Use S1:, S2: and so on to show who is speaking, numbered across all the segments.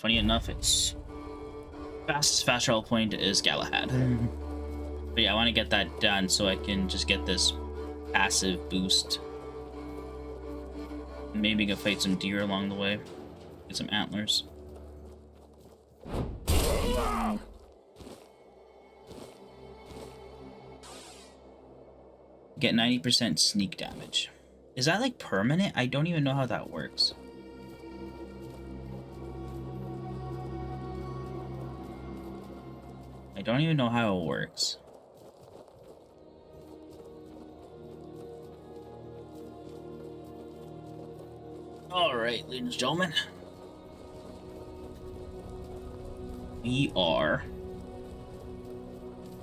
S1: funny enough, its fastest fast travel point is Galahad. But yeah, I want to get that done so I can just get this passive boost. Maybe go fight some deer along the way. Get some antlers. Get 90% sneak damage. Is that like permanent? I don't even know how that works. I don't even know how it works. Alright, ladies and gentlemen. We are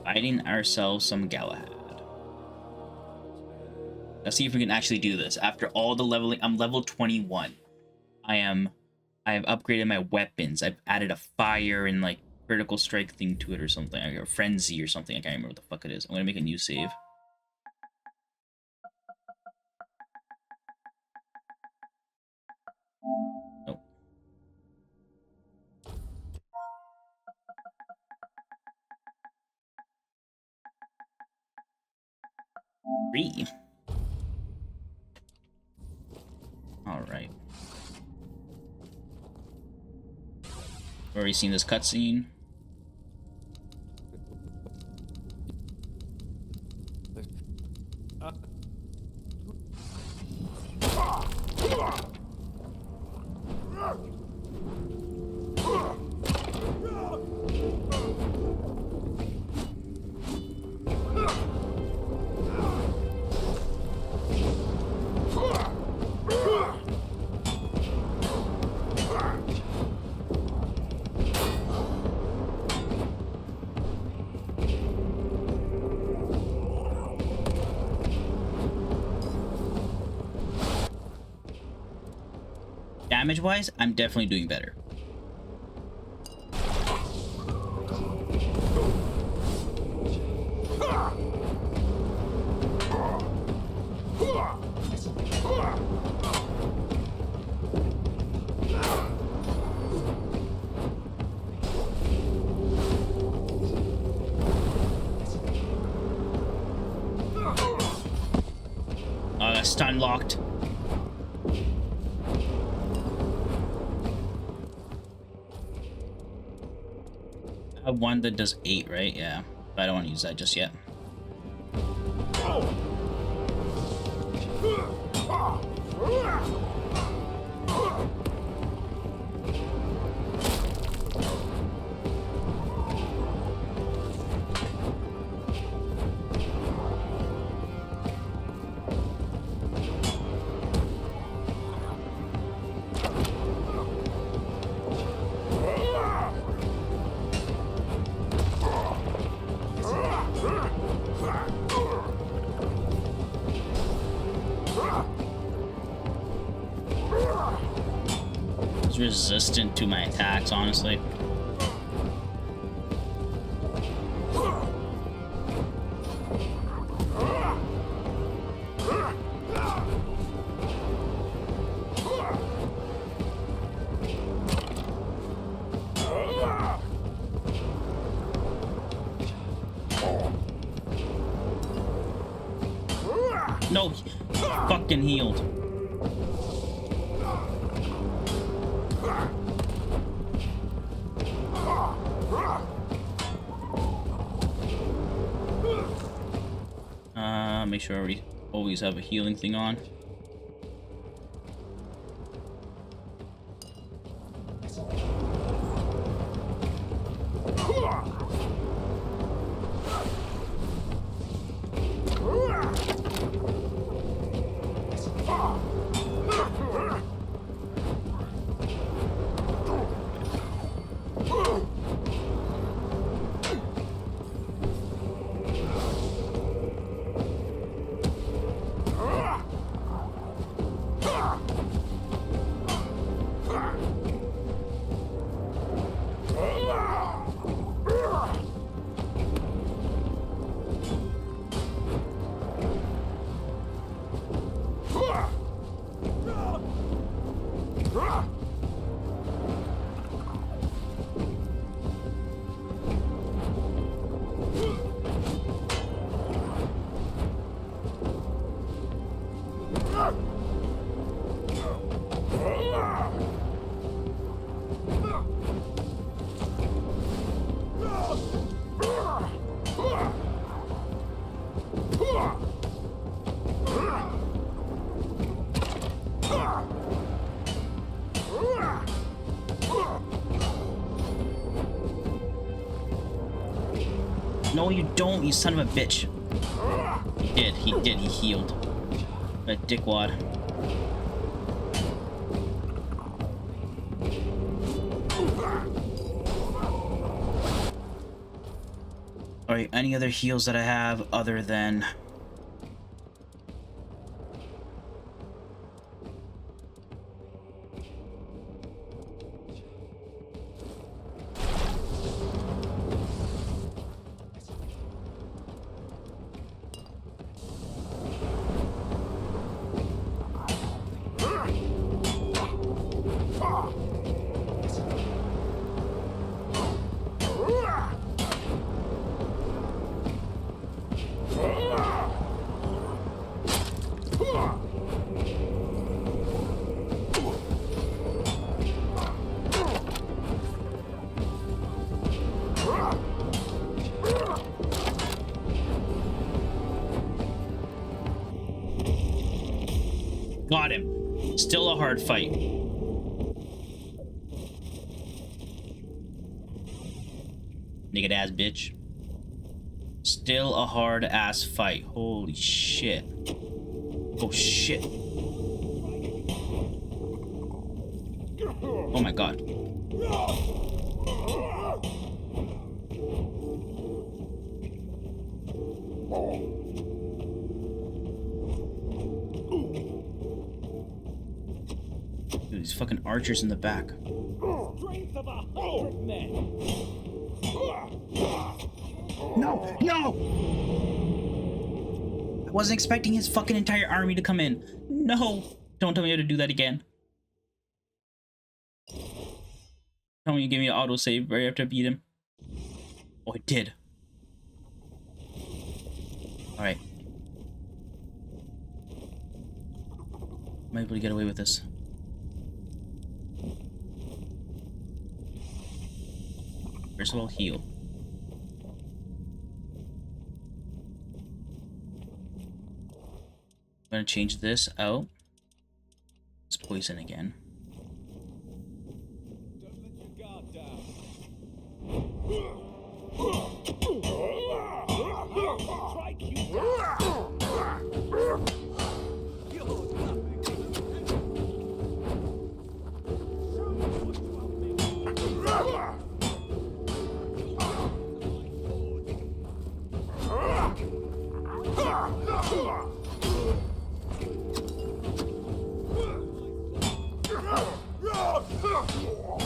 S1: fighting ourselves some Galahad. Let's see if we can actually do this. After all the leveling, I'm level 21. I have upgraded my weapons. I've added a fire and like critical strike thing to it or something. Like a frenzy or something. I can't remember what the fuck it is. I'm gonna make a new save. Nope. 3. Alright. Already seen this cutscene. Damage-wise, I'm definitely doing better. Oh, that's stun locked. I have one that does 8, right? Yeah. But I don't want to use that just yet. He's resistant to my attacks, honestly. No, fucking healed. Make sure we always have a healing thing on. No, you don't, you son of a bitch. He did, he healed. That dickwad. Alright, any other heals that I have other than... Got him. Still a hard fight. Naked ass bitch. Still a hard ass fight. Holy shit. Oh shit. Oh my god. These fucking archers in the back.
S2: Strength of 100 men.
S1: No! No! I wasn't expecting his fucking entire army to come in. No! Don't tell me how to do that again. Tell me you give me an autosave right after I beat him. Oh, it did. Alright. Might be able to get away with this. First of all, heal. I'm gonna change this out. It's poison again.
S2: Don't let your guard down. Strike you down. You're nothing.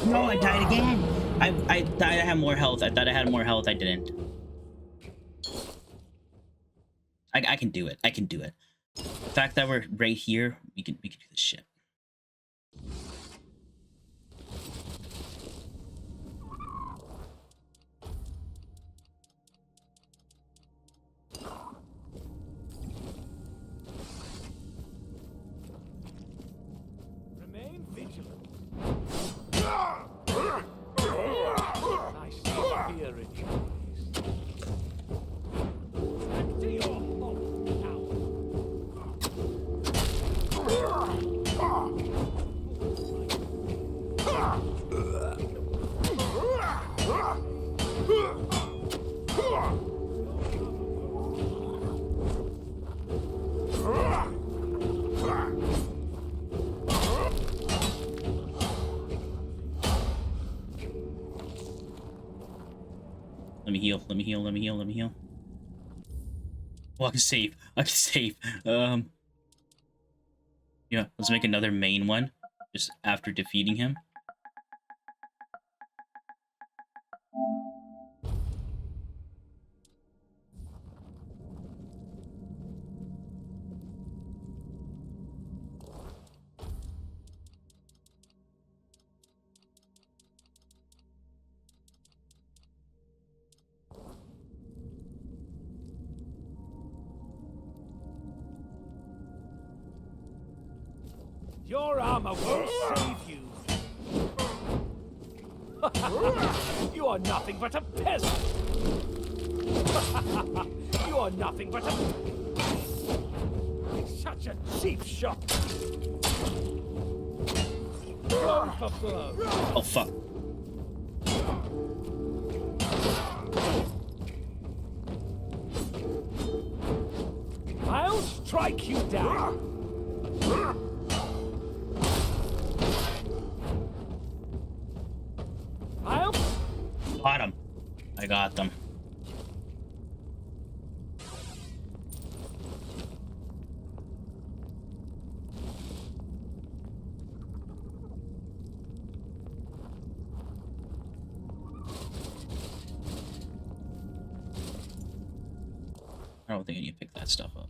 S1: No, I died again. I thought I had more health. I thought I had more health. I didn't. I can do it. I can do it. The fact that we're right here, we can do this shit.
S2: Remain vigilant. I see fear in your eyes. Back to your home now.
S1: Let me heal. Let me heal. Let me heal. Let me heal. Oh, I can save. I can save. Yeah, let's make another main one just after defeating him.
S2: Your armor won't save you. You are nothing but a peasant. You are nothing but a... Such a cheap shot. Blow for blow.
S1: Oh, fuck.
S2: strike you down. I'll...
S1: Got him. I got them. I don't think I need to pick that stuff up.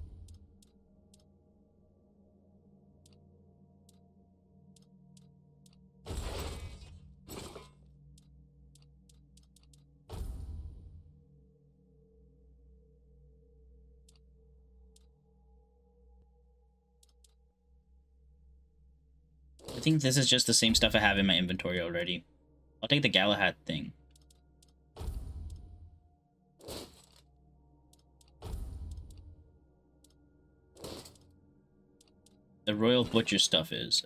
S1: I think this is just the same stuff I have in my inventory already. I'll take the Galahad thing. The Royal Butcher stuff is...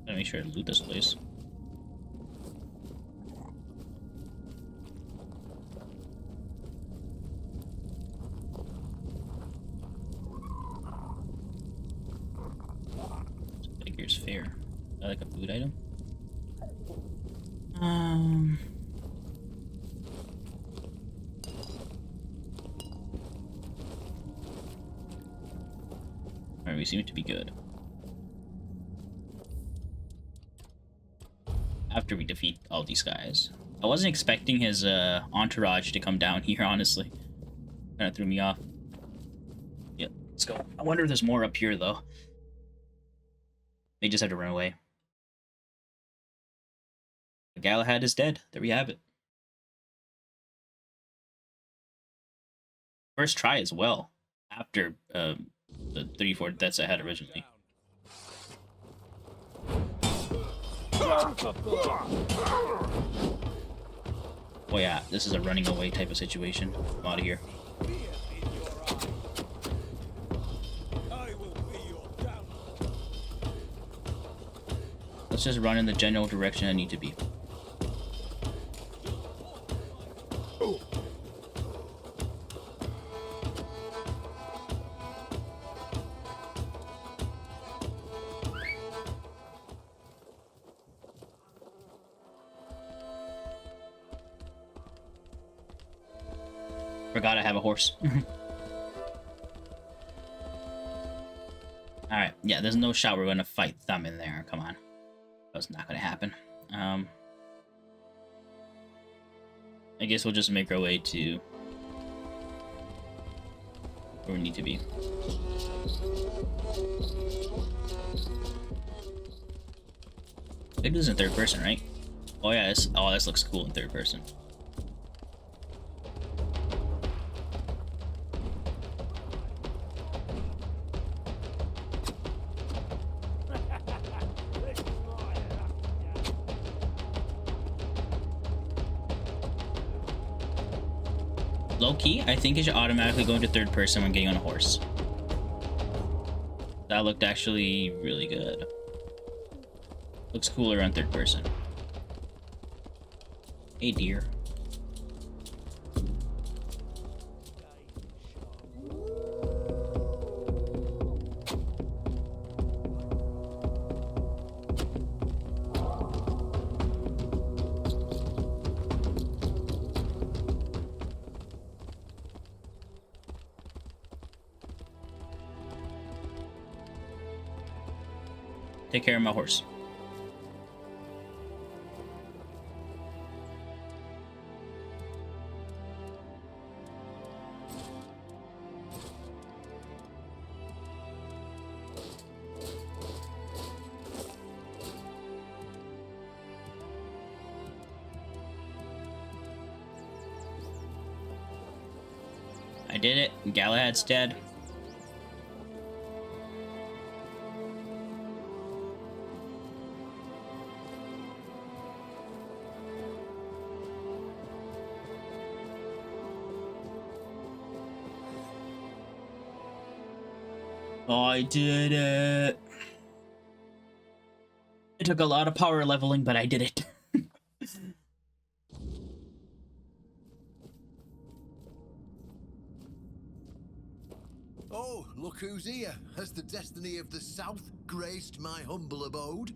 S1: Gotta make sure to loot this place. Figure's fair. Is that like a food item? Alright, we seem to be good. After we defeat all these guys. I wasn't expecting his entourage to come down here, honestly. Kind of threw me off. Yeah, let's go. I wonder if there's more up here, though. They just have to run away. Galahad is dead. There we have it. First try as well. After the 34 deaths I had originally. Oh yeah, this is a running away type of situation. I'm out of here. Let's just run in the general direction I need to be. Forgot I have a horse. Alright, yeah, there's no shot we're gonna fight Thumb in there. Come on. That's not gonna happen. I guess we'll just make our way to where we need to be. I think this is in third person, right? Oh yeah, this looks cool in third person. Low-key, I think it should automatically go into third person when getting on a horse. That looked actually really good. Looks cooler on third person. Hey, dear. Take care of my horse. I did it. Galahad's dead. I did it. It took a lot of power leveling, but I did it.
S3: Oh, look who's here. Has the destiny of the South graced my humble abode?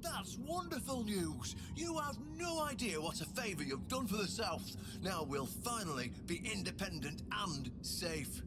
S3: That's wonderful news! You have no idea what a favour you've done for the South. Now we'll finally be independent and safe.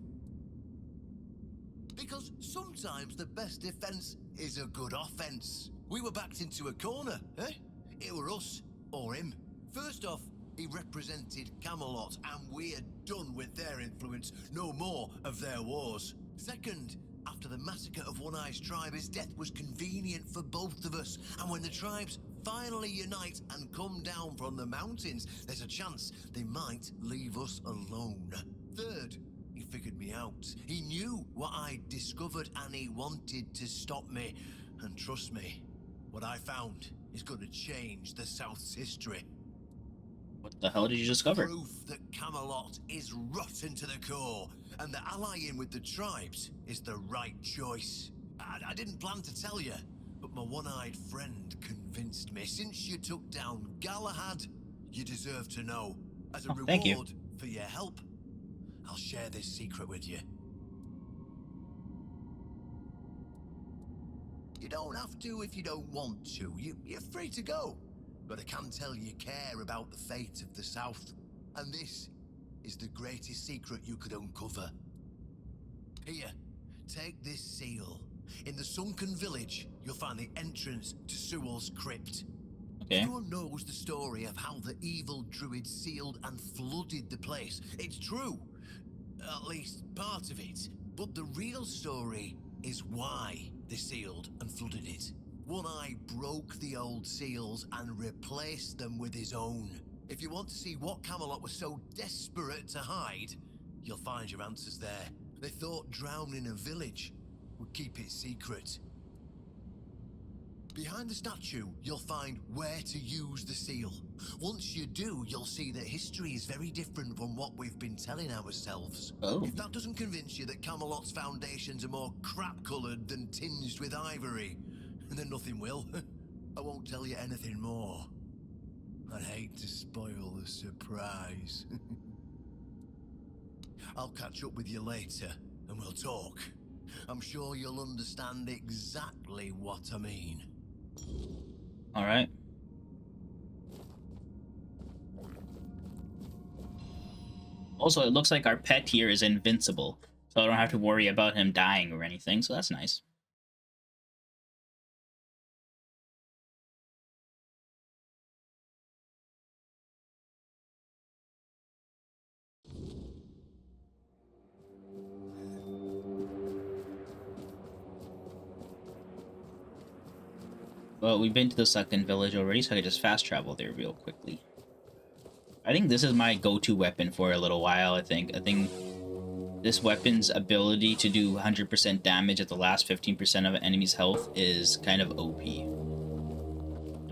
S3: Because sometimes the best defence is a good offence. We were backed into a corner, eh? It were us, or him. First off, he represented Camelot, and we're done with their influence, no more of their wars. Second, after the massacre of One Eye's tribe, his death was convenient for both of us, and when the tribes finally unite and come down from the mountains, there's a chance they might leave us alone. Third, he figured me out. He knew what I'd discovered, and he wanted to stop me. And trust me, what I found is going to change the South's history.
S1: What the hell did you discover?
S3: Proof that Camelot is rotten to the core, and that allying with the tribes is the right choice. I didn't plan to tell you, but my one-eyed friend convinced me. Since you took down Galahad, you deserve to know. As a reward for your help, I'll share this secret with you. You don't have to if you don't want to. You're free to go. But I can tell you care about the fate of the South. And this is the greatest secret you could uncover. Here, take this seal. In the sunken village, you'll find the entrance to Sewell's crypt.
S1: Okay.
S3: Everyone knows the story of how the evil druid sealed and flooded the place. It's true. At least part of it. But the real story is why they sealed and flooded it. One Eye broke the old seals and replaced them with his own. If you want to see what Camelot was so desperate to hide, you'll find your answers there. They thought drowning a village would keep it secret. Behind the statue, you'll find where to use the seal. Once you do, you'll see that history is very different from what we've been telling ourselves.
S1: Oh.
S3: If that doesn't convince you that Camelot's foundations are more crap-coloured than tinged with ivory, then nothing will. I won't tell you anything more. I'd hate to spoil the surprise. I'll catch up with you later, and we'll talk. I'm sure you'll understand exactly what I mean.
S1: All right. Also, it looks like our pet here is invincible, so I don't have to worry about him dying or anything, so that's nice. Well, we've been to the second village already, so I could just fast travel there real quickly. I think this is my go-to weapon for a little while, I think this weapon's ability to do 100% damage at the last 15% of an enemy's health is kind of OP.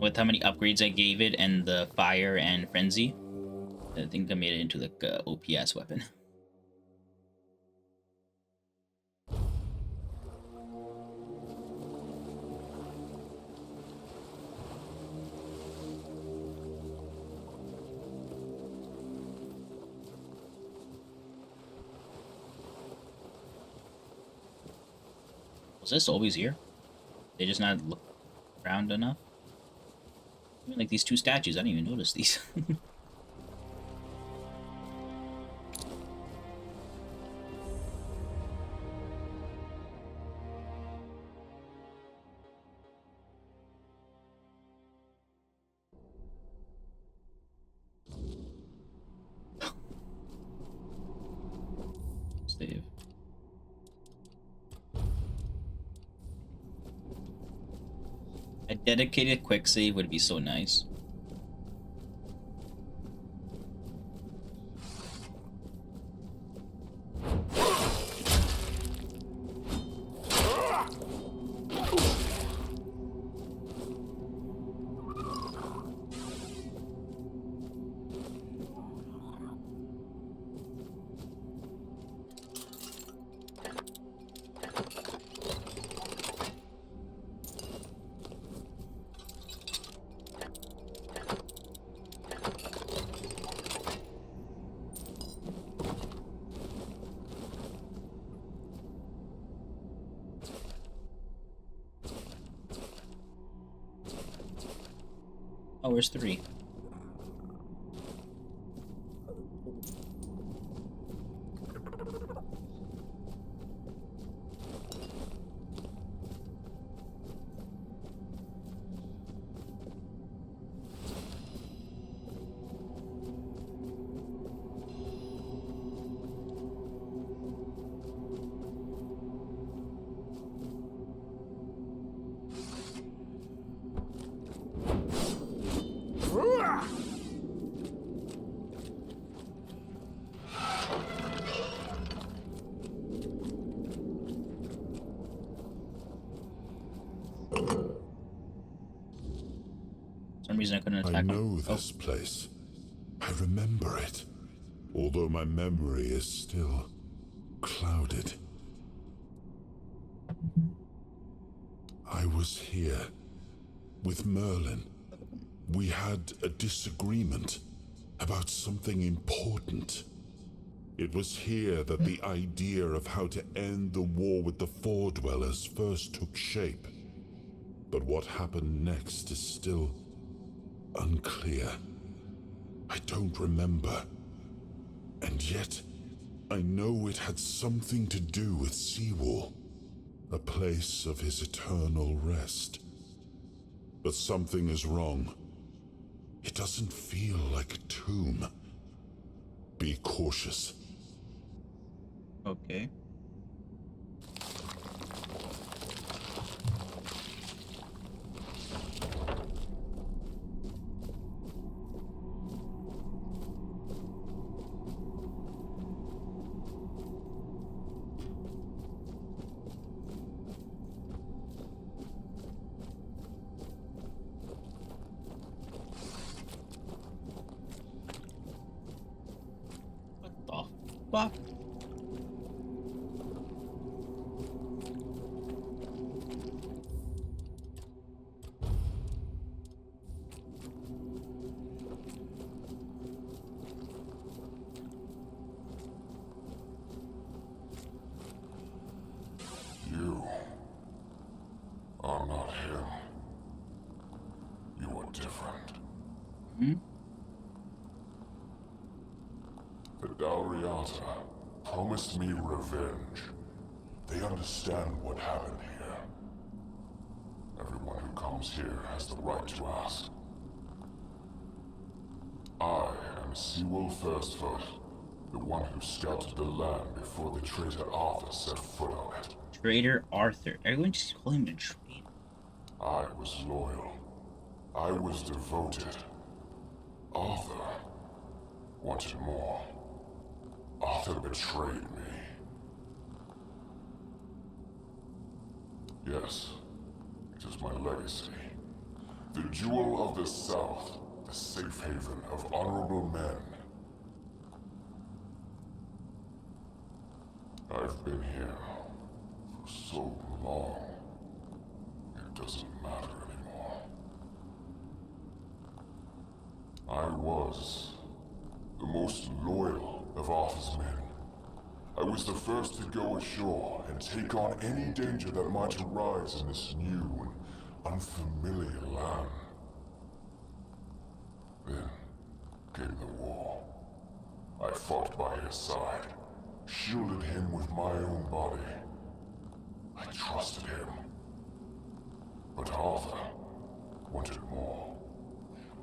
S1: With how many upgrades I gave it and the fire and frenzy, I think I made it into like a OPS weapon. Was this always here? They just not look around enough? I mean, like these two statues, I didn't even notice these. Save. A dedicated quick save would be so nice. Oh, where's 3? For some reason I couldn't attack
S4: I
S1: him.
S4: know this place. I remember it, although my memory is still clouded. I was here with Merlin. We had a disagreement about something important. It was here that the idea of how to end the war with the Four Dwellers first took shape. But what happened next is still unclear. I don't remember. And yet, I know it had something to do with Seawall, a place of his eternal rest. But something is wrong. It doesn't feel like a tomb. Be cautious.
S1: Okay. What the fuck?
S4: You are not him. You are different. The Dalriata promised me revenge. They understand what happened here. Everyone who comes here has the right to ask. I am Sewell Firstfoot, the one who scouted the land before the traitor Arthur set foot on it.
S1: Traitor Arthur. Everyone just call him a traitor.
S4: I was loyal. I was devoted. Arthur wanted more. Arthur betrayed me. Yes, it is my legacy. The jewel of the South, the safe haven of honorable men. I've been here for so long, it doesn't matter anymore. I was the most loyal of Arthur's men. I was the first to go ashore and take on any danger that might arise in this new and unfamiliar land. Then came the war. I fought by his side, shielded him with my own body. I trusted him. But Arthur wanted more.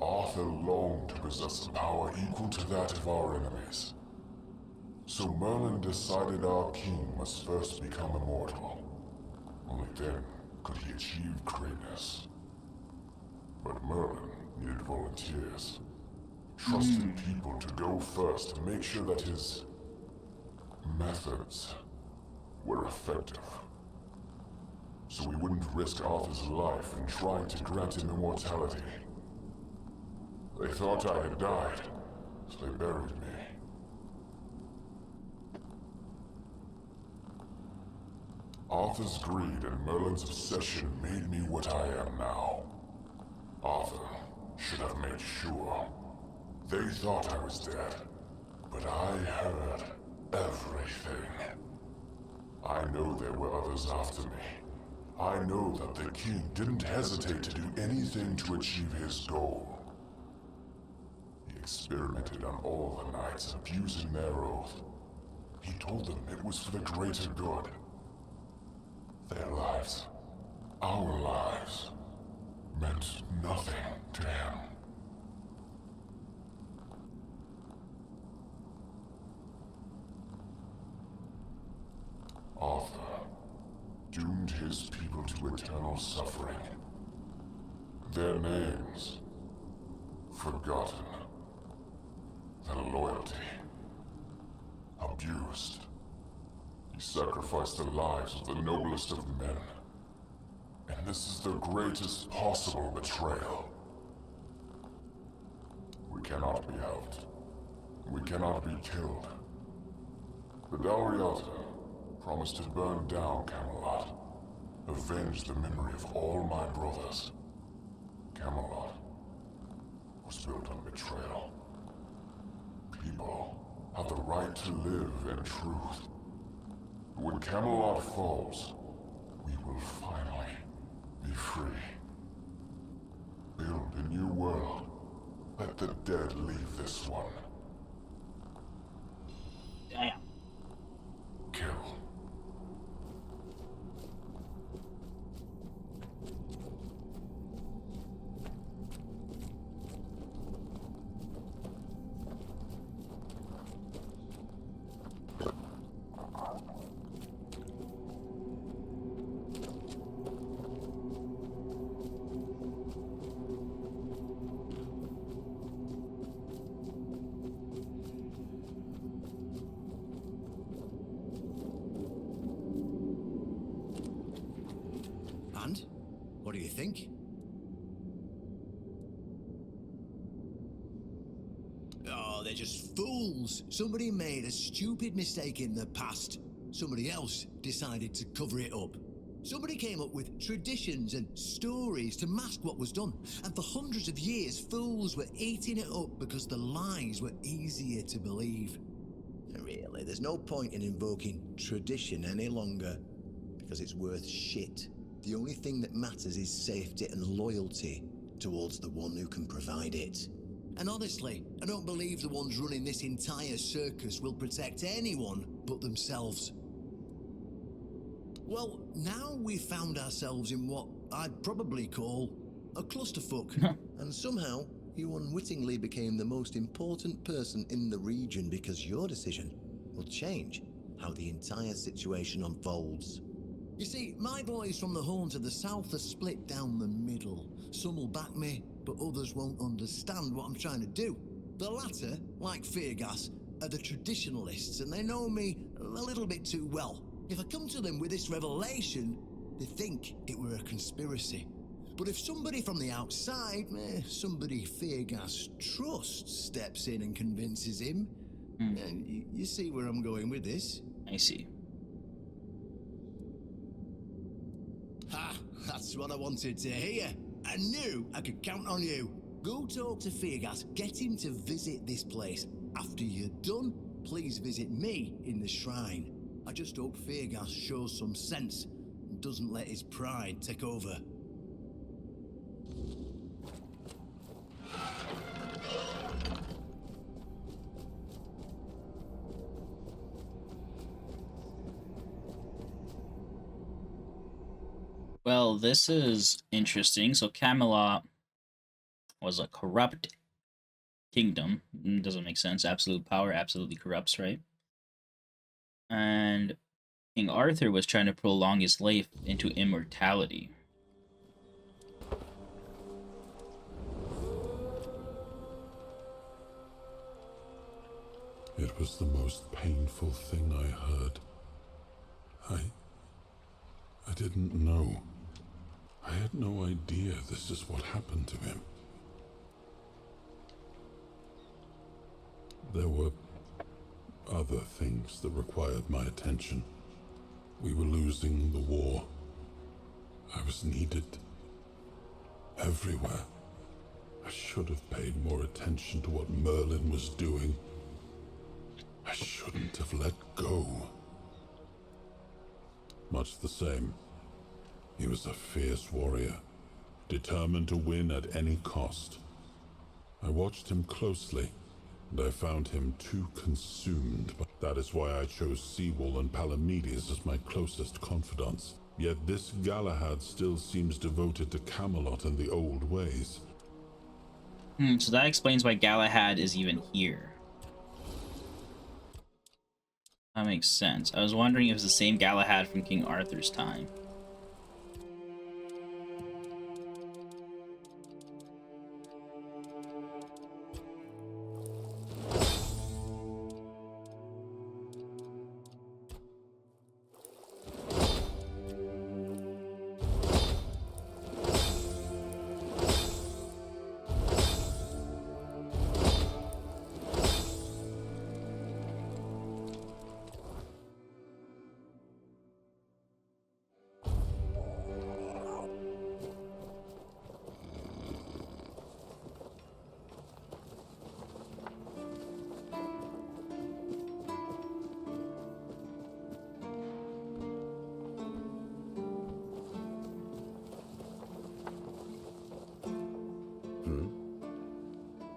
S4: Arthur longed to possess a power equal to that of our enemies. So Merlin decided our king must first become immortal. Only then could he achieve greatness. But Merlin needed volunteers. Trusted people to go first to make sure that his methods were effective. So we wouldn't risk Arthur's life in trying to grant him immortality. They thought I had died, so they buried me. Arthur's greed and Merlin's obsession made me what I am now. Arthur should have made sure. They thought I was dead, but I heard everything. I know there were others after me. I know that the king didn't hesitate to do anything to achieve his goal.
S5: experimented on all the knights, abusing their oath. He told them it was for the greater good. Their lives, our lives, meant nothing to him. Arthur doomed his people to eternal suffering. Their names forgotten. Their loyalty abused. He sacrificed the lives of the noblest of men. And this is the greatest possible betrayal. We cannot be helped. We cannot be killed. The Dalriata promised to burn down Camelot, avenge the memory of all my brothers. Camelot was built on betrayal. People have the right to live in truth. When Camelot falls, we will finally be free. Build a new world. Let the dead leave this one.
S1: Damn.
S5: Kill.
S3: And? What do you think? Oh, they're just fools. Somebody made a stupid mistake in the past. Somebody else decided to cover it up. Somebody came up with traditions and stories to mask what was done. And for hundreds of years, fools were eating it up because the lies were easier to believe. Really, there's no point in invoking tradition any longer, because it's worth shit. The only thing that matters is safety and loyalty towards the one who can provide it. And honestly, I don't believe the ones running this entire circus will protect anyone but themselves. Well, now we've found ourselves in what I'd probably call a clusterfuck. And somehow, you unwittingly became the most important person in the region because your decision will change how the entire situation unfolds. You see, my boys from the Horn to the south are split down the middle. Some will back me, but others won't understand what I'm trying to do. The latter, like Feargas, are the traditionalists, and they know me a little bit too well. If I come to them with this revelation, they think it were a conspiracy. But if somebody from the outside, somebody Feargas trusts, steps in and convinces him, you see where I'm going with this?
S1: I see.
S3: Ha! That's what I wanted to hear. I knew I could count on you. Go talk to Feargas, get him to visit this place. After you're done, please visit me in the shrine. I just hope Feargas shows some sense and doesn't let his pride take over.
S1: Well, this is interesting. So Camelot was a corrupt kingdom. Doesn't make sense. Absolute power absolutely corrupts, right? And King Arthur was trying to prolong his life into immortality.
S4: It was the most painful thing I heard. I didn't know. I had no idea this is what happened to him. There were other things that required my attention. We were losing the war. I was needed everywhere. I should have paid more attention to what Merlin was doing. I shouldn't have let go. Much the same. He was a fierce warrior, determined to win at any cost. I watched him closely, and I found him too consumed. But that is why I chose Seawall and Palamedes as my closest confidants. Yet this Galahad still seems devoted to Camelot and the old ways.
S1: So that explains why Galahad is even here. That makes sense. I was wondering if it's the same Galahad from King Arthur's time.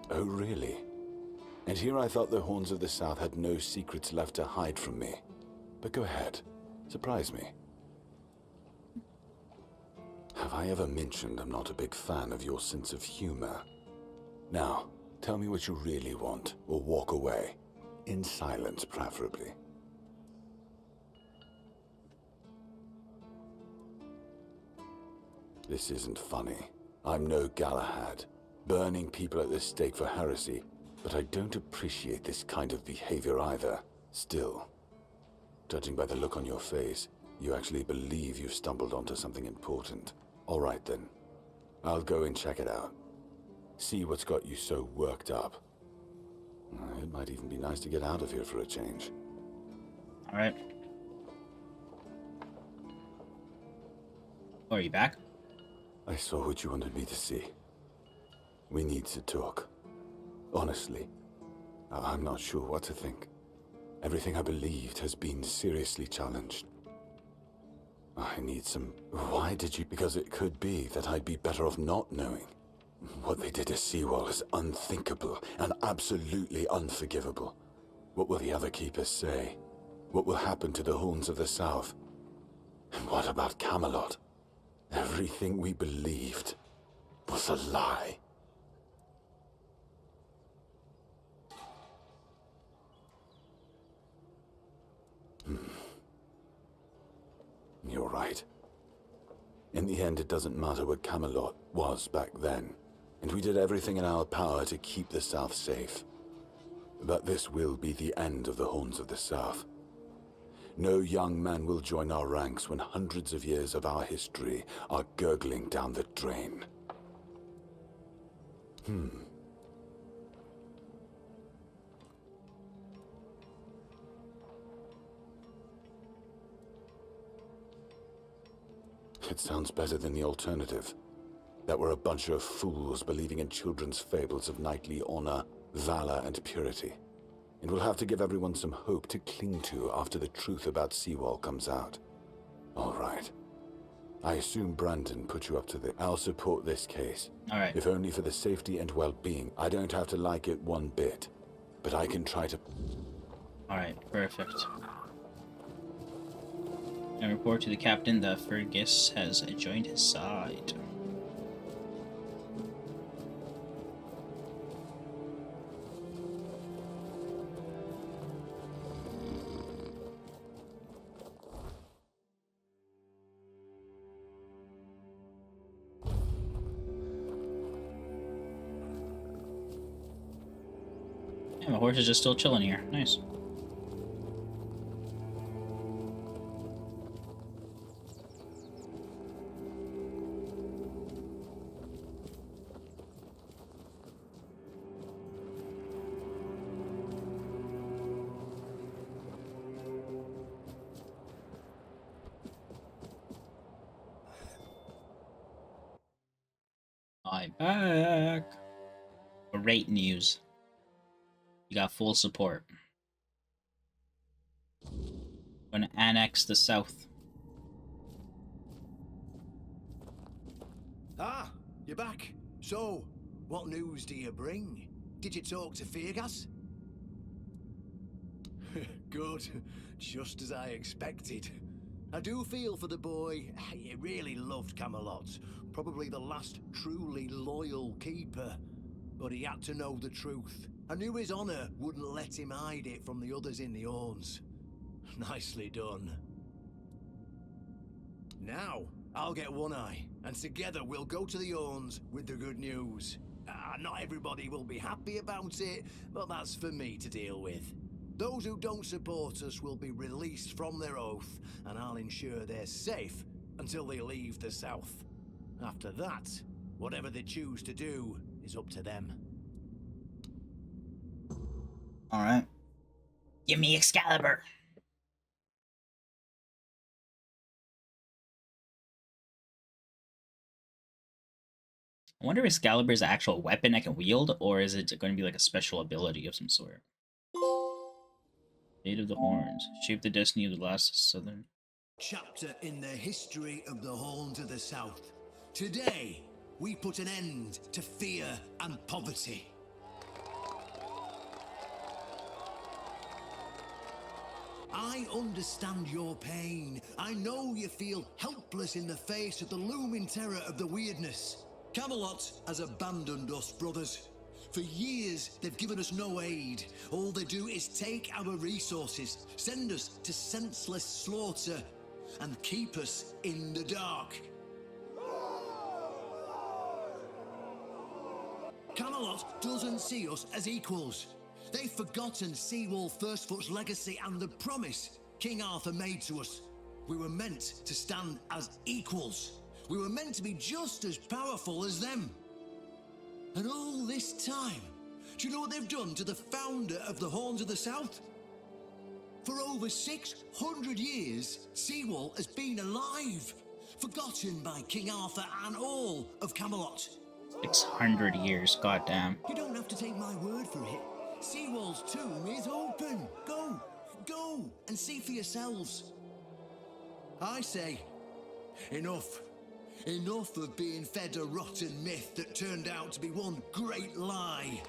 S6: Oh, really? And here I thought the Horns of the South had no secrets left to hide from me. But go ahead. Surprise me. Have I ever mentioned I'm not a big fan of your sense of humor? Now, tell me what you really want, or walk away. In silence, preferably. This isn't funny. I'm no Galahad, burning people at the stake for heresy, but I don't appreciate this kind of behavior either. Still, judging by the look on your face, you actually believe you've stumbled onto something important. All right then, I'll go and check it out. See what's got you so worked up. It might even be nice to get out of here for a change.
S1: All right. Oh, are you back?
S6: I saw what you wanted me to see. We need to talk. Honestly, I'm not sure what to think. Everything I believed has been seriously challenged. I need some... Why did you... Because it could be that I'd be better off not knowing. What they did to Seawall is unthinkable and absolutely unforgivable. What will the other keepers say? What will happen to the Horns of the South? And what about Camelot? Everything we believed was a lie. You're right. In the end, it doesn't matter what Camelot was back then, and we did everything in our power to keep the South safe. But this will be the end of the Horns of the South. No young man will join our ranks when hundreds of years of our history are gurgling down the drain. It sounds better than the alternative. That we're a bunch of fools believing in children's fables of knightly honor, valor, and purity. And we'll have to give everyone some hope to cling to after the truth about Seawall comes out. All right. I assume Brandon put you up to this. I'll support this case.
S1: All right.
S6: If only for the safety and well-being. I don't have to like it one bit, but I can try to...
S1: All right, perfect. I report to the captain that Fergus has joined his side. Yeah, my horse is just still chilling here. Nice. I'm back. Great news. You got full support. Gonna annex the South.
S3: Ah, you're back. So, What news do you bring? Did you talk to Feargas? Good. Just as I expected. I do feel for the boy. He really loved Camelot. Probably the last truly loyal keeper. But he had to know the truth. I knew his honor wouldn't let him hide it from the others in the Orns. Nicely done. Now, I'll get One Eye, and together we'll go to the Orns with the good news. Not everybody will be happy about it, but that's for me to deal with. Those who don't support us will be released from their oath, and I'll ensure they're safe until they leave the south. After that, whatever they choose to do is up to them.
S1: Alright. Give me Excalibur. I wonder if Excalibur is an actual weapon I can wield, or is it going to be like a special ability of some sort? Fate of the Horns. Shape the destiny of the last southern...
S3: Chapter in the history of the Horns of the South. Today, we put an end to fear and poverty. I understand your pain. I know you feel helpless in the face of the looming terror of the Wyrdness. Camelot has abandoned us, brothers. For years, they've given us no aid. All they do is take our resources, send us to senseless slaughter, and keep us in the dark. Camelot doesn't see us as equals. They've forgotten Seawall Firstfoot's legacy and the promise King Arthur made to us. We were meant to stand as equals. We were meant to be just as powerful as them. And all this time, do you know what they've done to the founder of the Horns of the South? For over 600 years, Seawall has been alive, forgotten by King Arthur and all of Camelot.
S1: 600 years, goddamn.
S3: You don't have to take my word for it. Seawall's tomb is open. Go and see for yourselves. I say, enough. Enough of being fed a rotten myth that turned out to be one great lie.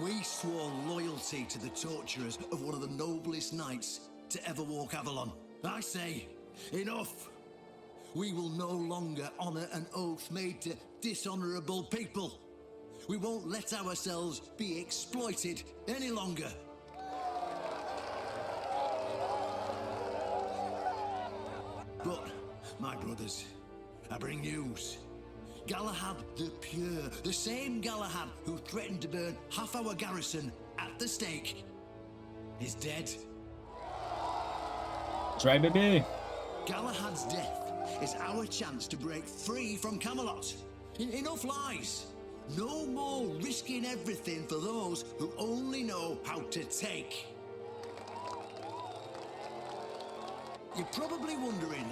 S3: We swore loyalty to the torturers of one of the noblest knights to ever walk Avalon. I say, enough. We will no longer honor an oath made to dishonorable people. We won't let ourselves be exploited any longer. But, my brothers, I bring news. Galahad the Pure, the same Galahad who threatened to burn half our garrison at the stake, is dead.
S1: That's right, baby.
S3: Galahad's death is our chance to break free from Camelot. Enough lies. No more risking everything for those who only know how to take. You're probably wondering,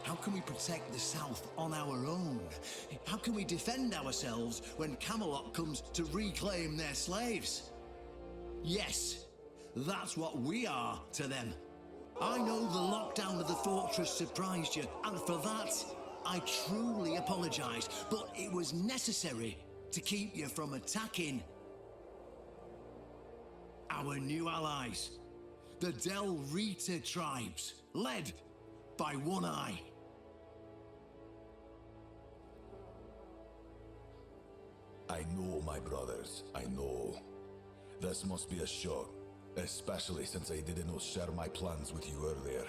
S3: how can we protect the South on our own? How can we defend ourselves when Camelot comes to reclaim their slaves? Yes, that's what we are to them. I know the lockdown of the fortress surprised you, and for that, I truly apologize, but it was necessary to keep you from attacking our new allies, the Del Rita tribes, led by One Eye.
S7: I know, my brothers, I know. This must be a shock, especially since I didn't share my plans with you earlier.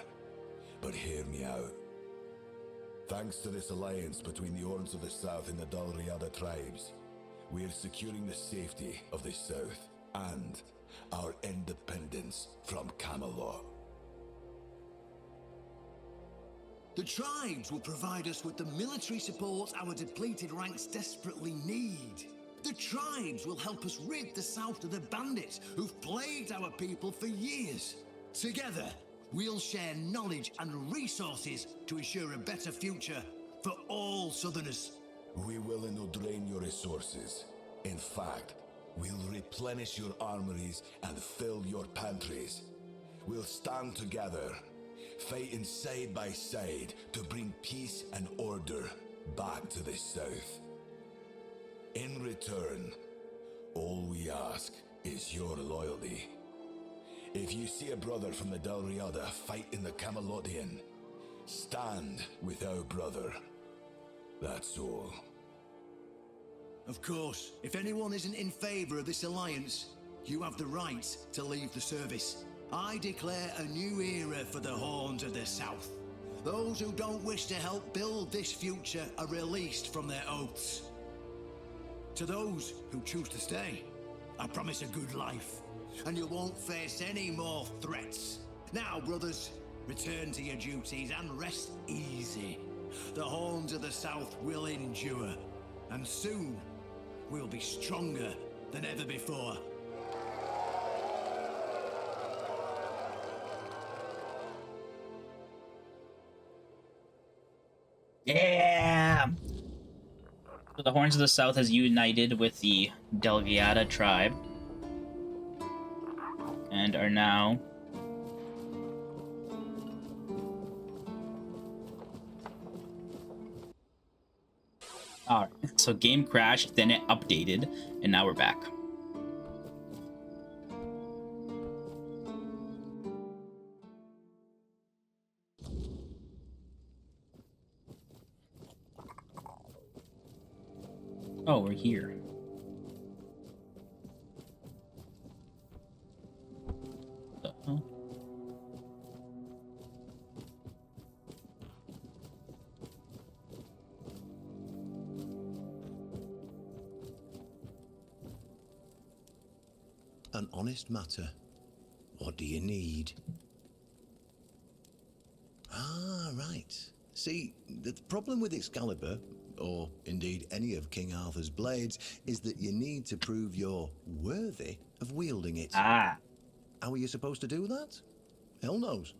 S7: But hear me out. Thanks to this alliance between the Orns of the South and the Dalriada tribes, we are securing the safety of the South and our independence from Camelot.
S3: The tribes will provide us with the military support our depleted ranks desperately need. The tribes will help us rid the South of the bandits who've plagued our people for years. Together, we'll share knowledge and resources to ensure a better future for all Southerners.
S7: We will not drain your resources. In fact, we'll replenish your armories and fill your pantries. We'll stand together, fighting side by side to bring peace and order back to the south. In return, all we ask is your loyalty. If you see a brother from the Dalriada fight in the Camelodian, stand with our brother. That's all.
S3: Of course, if anyone isn't in favor of this alliance, you have the right to leave the service. I declare a new era for the Horns of the South. Those who don't wish to help build this future are released from their oaths. To those who choose to stay, I promise a good life, and you won't face any more threats. Now, brothers, return to your duties and rest easy. The Horns of the South will endure, and soon we'll be stronger than ever before.
S1: Yeah! So the Horns of the South has united with the Delgiada tribe. And are now... Alright, so game crashed, then it updated, and now we're back. Oh, we're here. Uh-oh.
S3: An honest matter. What do you need? Ah, right. See, the problem with Excalibur, or indeed any of King Arthur's blades, is that you need to prove you're worthy of wielding it.
S1: Ah.
S3: How are you supposed to do that? Hell knows.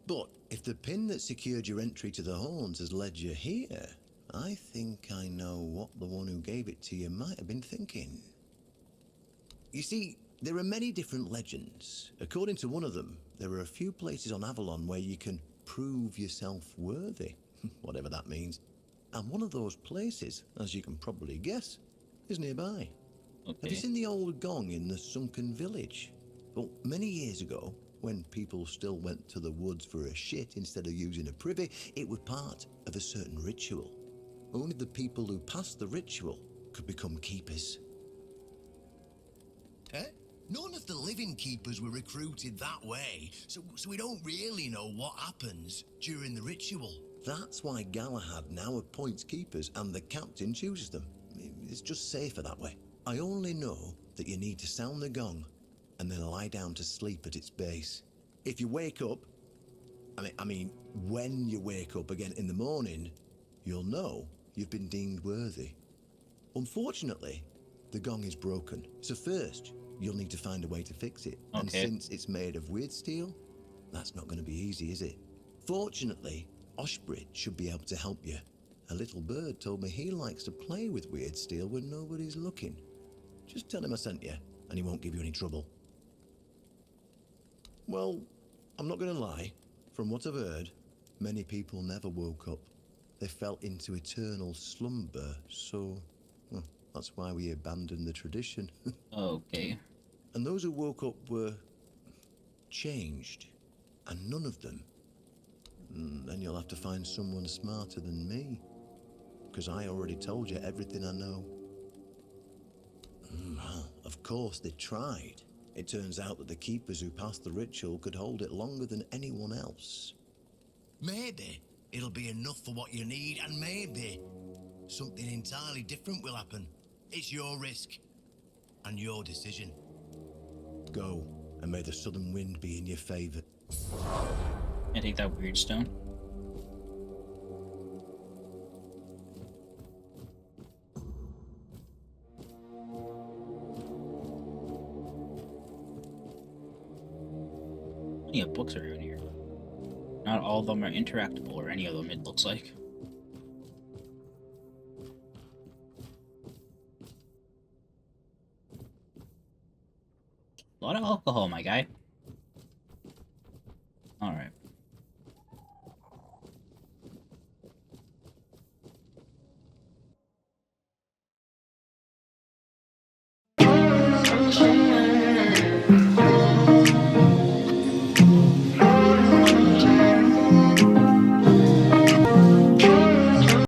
S3: But if the pin that secured your entry to the Horns has led you here, I think I know what the one who gave it to you might have been thinking. You see, there are many different legends. According to one of them, there are a few places on Avalon where you can prove yourself worthy, whatever that means. And one of those places, as you can probably guess, is nearby.
S1: Okay.
S3: Have you seen the old gong in the sunken village? Well, many years ago, when people still went to the woods for a shit instead of using a privy, it was part of a certain ritual. Only the people who passed the ritual could become keepers. Eh? None of the living keepers were recruited that way, so we don't really know what happens during the ritual. That's why Galahad now appoints keepers and the captain chooses them. It's just safer that way. I only know that you need to sound the gong and then lie down to sleep at its base. If you wake up, I mean, when you wake up again in the morning, you'll know you've been deemed worthy. Unfortunately, the gong is broken, so first you'll need to find a way to fix it.
S1: Okay.
S3: And since it's made of weird steel, that's not going to be easy, is it? Fortunately, Oshbrit should be able to help you. A little bird told me he likes to play with weird steel when nobody's looking. Just tell him I sent you, and he won't give you any trouble. Well, I'm not going to lie. From what I've heard, many people never woke up. They fell into eternal slumber, so... well, that's why we abandoned the tradition.
S1: Okay.
S3: And those who woke up were... changed. And none of them. Then you'll have to find someone smarter than me. Because I already told you everything I know. Well, of course they tried. It turns out that the keepers who passed the ritual could hold it longer than anyone else. Maybe it'll be enough for what you need, and maybe something entirely different will happen. It's your risk and your decision. Go, and may the southern wind be in your favor.
S1: I take that weird stone. Plenty of books around here. Not all of them are interactable, or any of them, it looks like. A lot of alcohol, my guy. Alright.